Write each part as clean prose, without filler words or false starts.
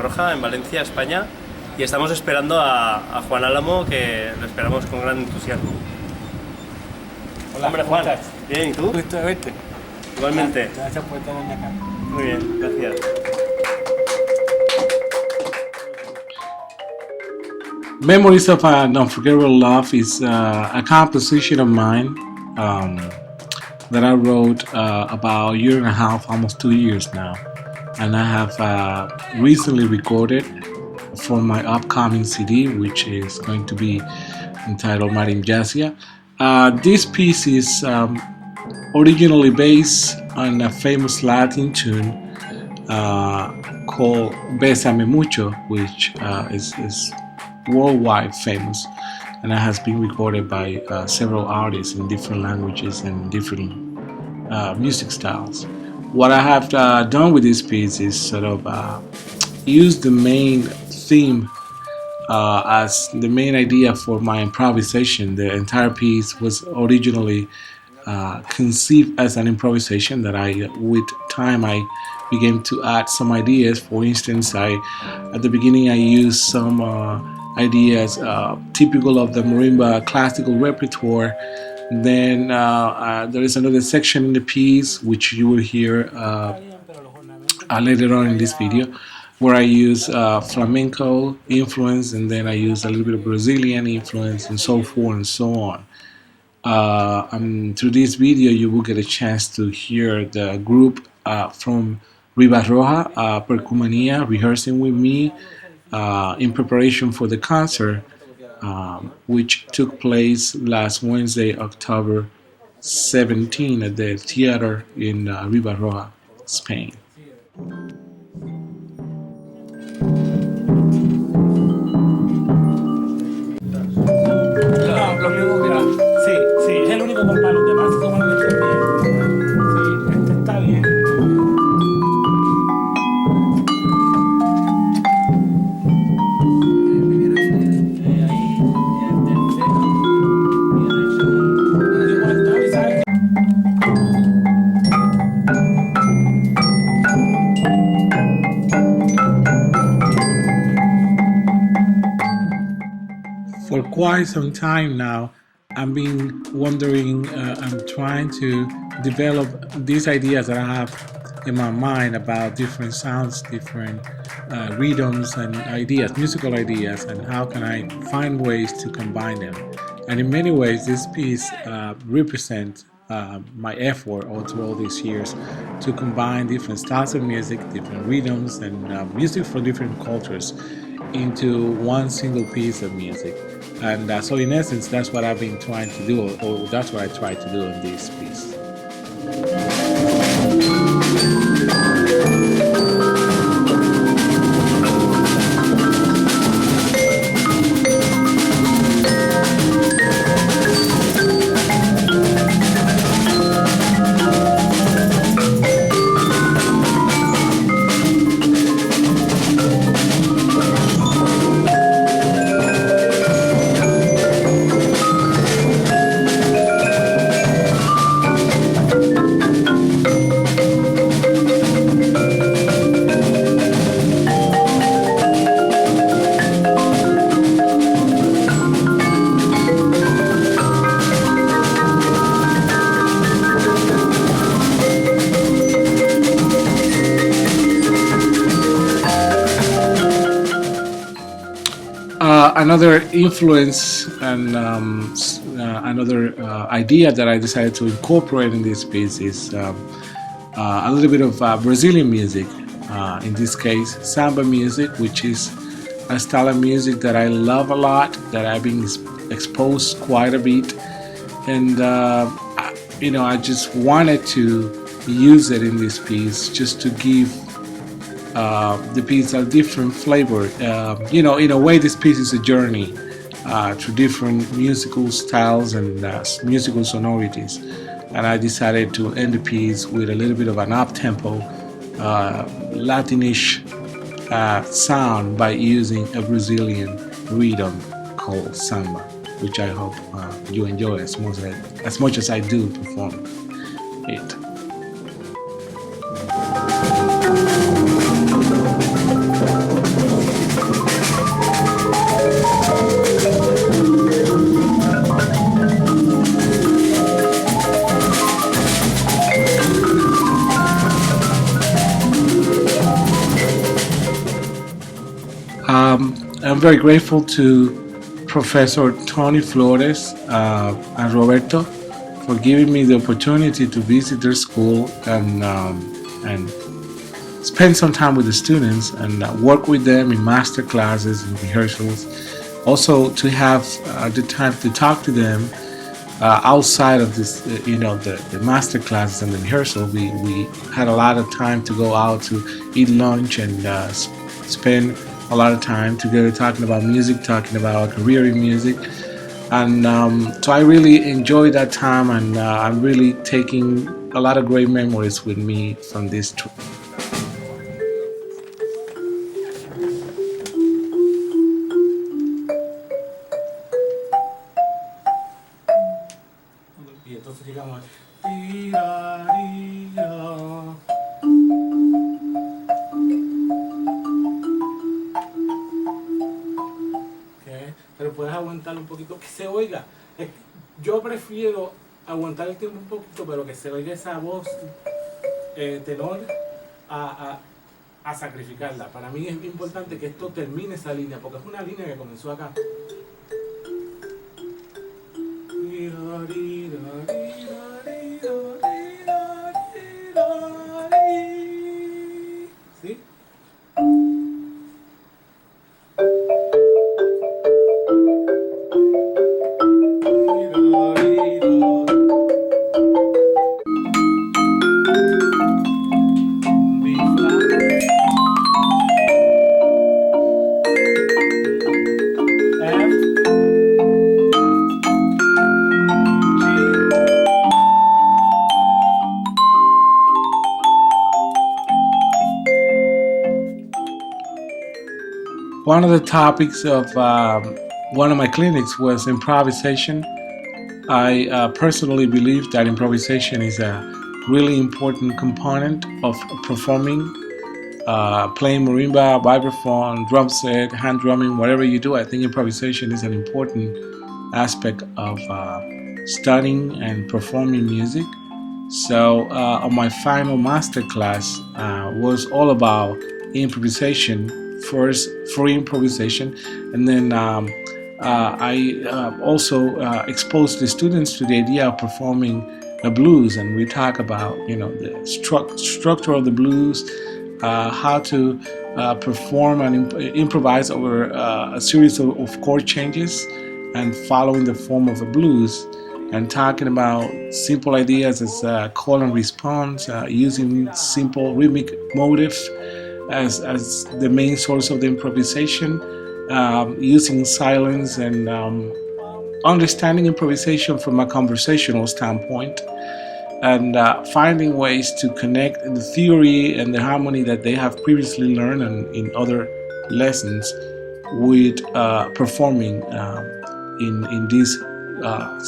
Roja en Valencia, España, y estamos esperando a Juan Alamo, que lo esperamos con gran entusiasmo. Hola, hombre, Juan. ¿cómo estás? Bien, ¿y tú? Gusto de verte. Igualmente. Gracias por tenerme acá. Muy bien, gracias. Memories of an Unforgettable Love is a composition of mine that I wrote about a year and a half, almost 2 years now. And I have recently recorded for my upcoming CD, which is going to be entitled Marimjazzia. This piece is originally based on a famous Latin tune called Bésame Mucho, which is worldwide famous, and it has been recorded by several artists in different languages and different music styles. What I have done with this piece is sort of use the main theme as the main idea for my improvisation. The entire piece was originally conceived as an improvisation that with time I began to add some ideas. For instance, at the beginning I used some ideas typical of the marimba classical repertoire. Then there is another section in the piece which you will hear later on in this video, where I use flamenco influence, and then I use a little bit of Brazilian influence, and so forth and so on. Through this video you will get a chance to hear the group from Riba Roja, Percussionist, rehearsing with me in preparation for the concert, which took place last Wednesday, October 17 at the theater in Riba Roja, Spain. Lo mismo que sí, es el único compás, los demás como lo que estoy bien. Sí, este está bien. For quite some time now, I've been wondering and trying to develop these ideas that I have in my mind about different sounds, different rhythms and ideas, musical ideas, and how can I find ways to combine them. And in many ways, this piece represents my effort all through all these years to combine different styles of music, different rhythms, and music from different cultures into one single piece of music. And so in essence, that's what I've been trying to do, or that's what I tried to do in this piece. Another influence and another idea that I decided to incorporate in this piece is a little bit of Brazilian music, in this case samba music, which is a style of music that I love a lot, that I've been exposed quite a bit, and I just wanted to use it in this piece just to give the piece a different flavor. In a way, this piece is a journey through different musical styles and musical sonorities. And I decided to end the piece with a little bit of an up-tempo, Latinish sound by using a Brazilian rhythm called samba, which I hope you enjoy as much as I do perform it. I'm very grateful to Professor Toni Flores and Roberto for giving me the opportunity to visit their school and spend some time with the students and work with them in master classes and rehearsals. Also, to have the time to talk to them outside of this, the master classes and the rehearsal. We had a lot of time to go out to eat lunch and spend a lot of time together talking about music, talking about our career in music. And so I really enjoyed that time, and I'm really taking a lot of great memories with me from this trip. Y entonces llegamos a tiraría. Okay. Pero puedes aguantar un poquito, que se oiga. Yo prefiero aguantar el tiempo un poquito, pero que se oiga esa voz tenor a sacrificarla. Para mí es importante que esto termine esa línea, porque es una línea que comenzó acá. ¿Sí? One of the topics of one of my clinics was improvisation. I personally believe that improvisation is a really important component of performing, playing marimba, vibraphone, drum set, hand drumming, whatever you do. I think improvisation is an important aspect of studying and performing music. So on my final master class was all about improvisation, first free improvisation, and then I also exposed the students to the idea of performing the blues, and we talk about the structure of the blues, how to perform and improvise over a series of chord changes and following the form of a blues, and talking about simple ideas as call and response, using simple rhythmic motif as the main source of the improvisation, using silence and understanding improvisation from a conversational standpoint, and finding ways to connect the theory and the harmony that they have previously learned in other lessons with performing in this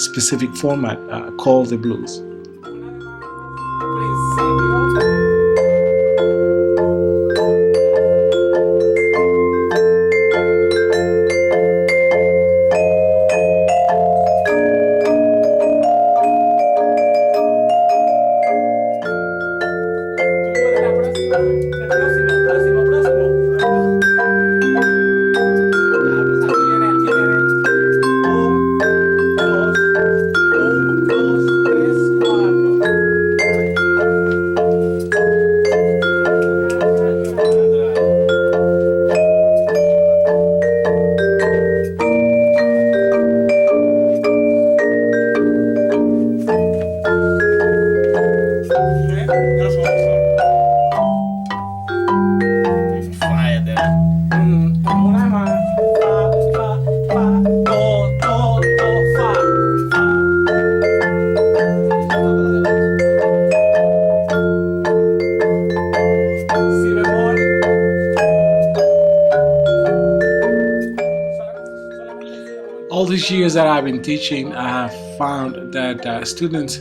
specific format called the blues. All these years that I've been teaching, I have found that students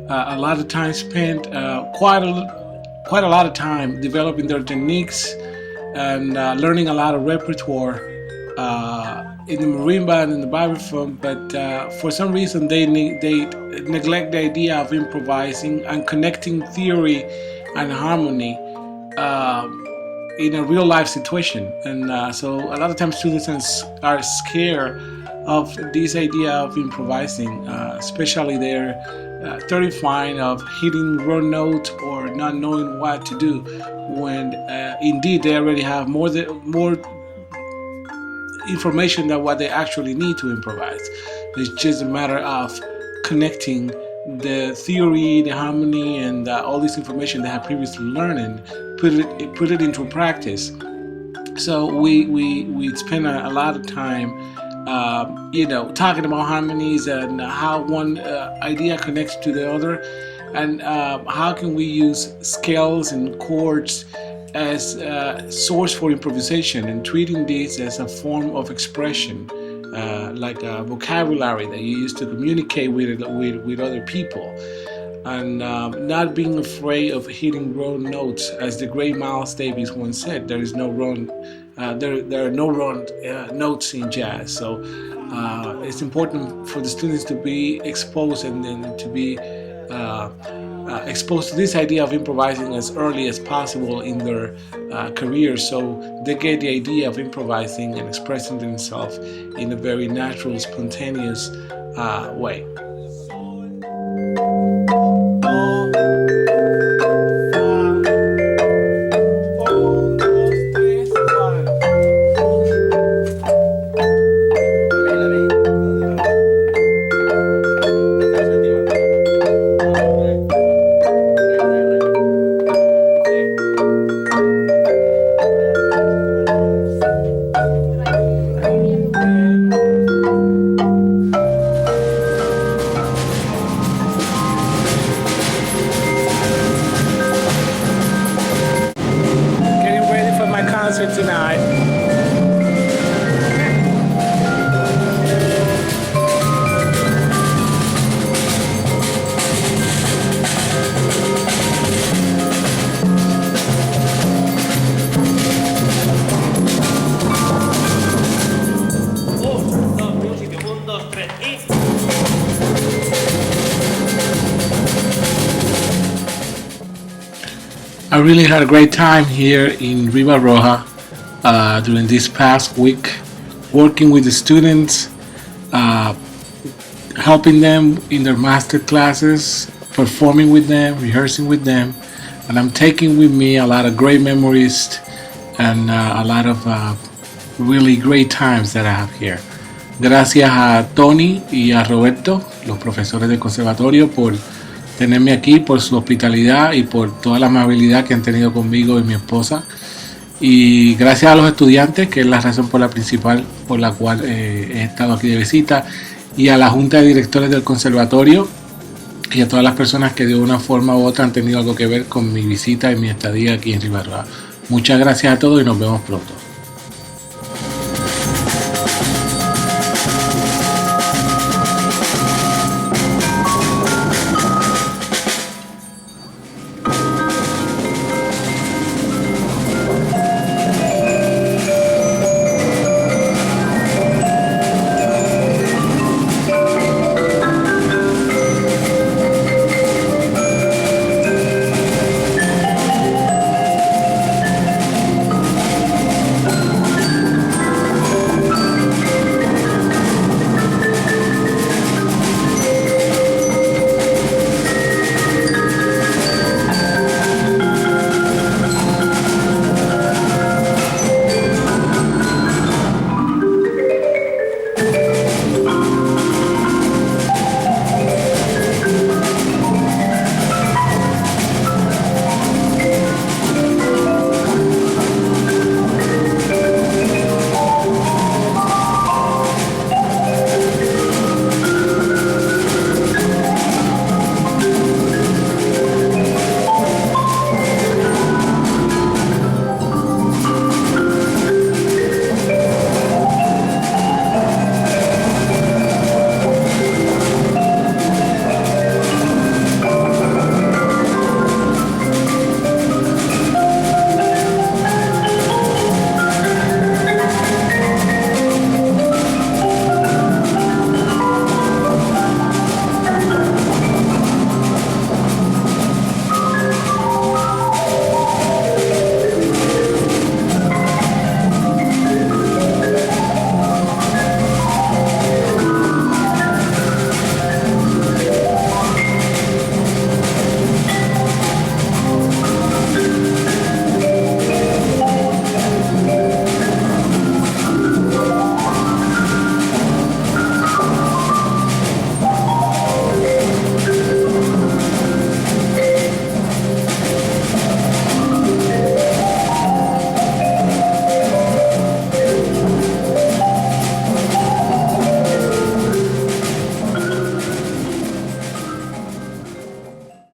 a lot of time spent quite a lot of time developing their techniques and learning a lot of repertoire in the marimba and in the vibraphone, but for some reason they neglect the idea of improvising and connecting theory and harmony in a real life situation, and so a lot of times students are scared of this idea of improvising, especially they're terrified of hitting wrong note or not knowing what to do, when indeed they already have more information than what they actually need to improvise. It's just a matter of connecting the theory, the harmony, and all this information they have previously learned and put it into practice. So we spend a lot of time talking about harmonies and how one idea connects to the other, and how can we use scales and chords as a source for improvisation, and treating this as a form of expression, like a vocabulary that you use to communicate with other people, and not being afraid of hitting wrong notes. As the great Miles Davis once said, there is no wrong there are no wrong notes in jazz. So it's important for the students to be exposed, and then to be exposed to this idea of improvising as early as possible in their career, so they get the idea of improvising and expressing themselves in a very natural, spontaneous way. Tonight. I really had a great time here in Riba Roja during this past week, working with the students, helping them in their master classes, performing with them, rehearsing with them, and I'm taking with me a lot of great memories and a lot of really great times that I have here. Gracias a Toni y a Roberto, los profesores del conservatorio, por tenerme aquí, por su hospitalidad y por toda la amabilidad que han tenido conmigo y mi esposa. Y gracias a los estudiantes, que es la razón por la principal por la cual he estado aquí de visita, y a la junta de directores del conservatorio y a todas las personas que de una forma u otra han tenido algo que ver con mi visita y mi estadía aquí en Riba Roja. Muchas gracias a todos y nos vemos pronto.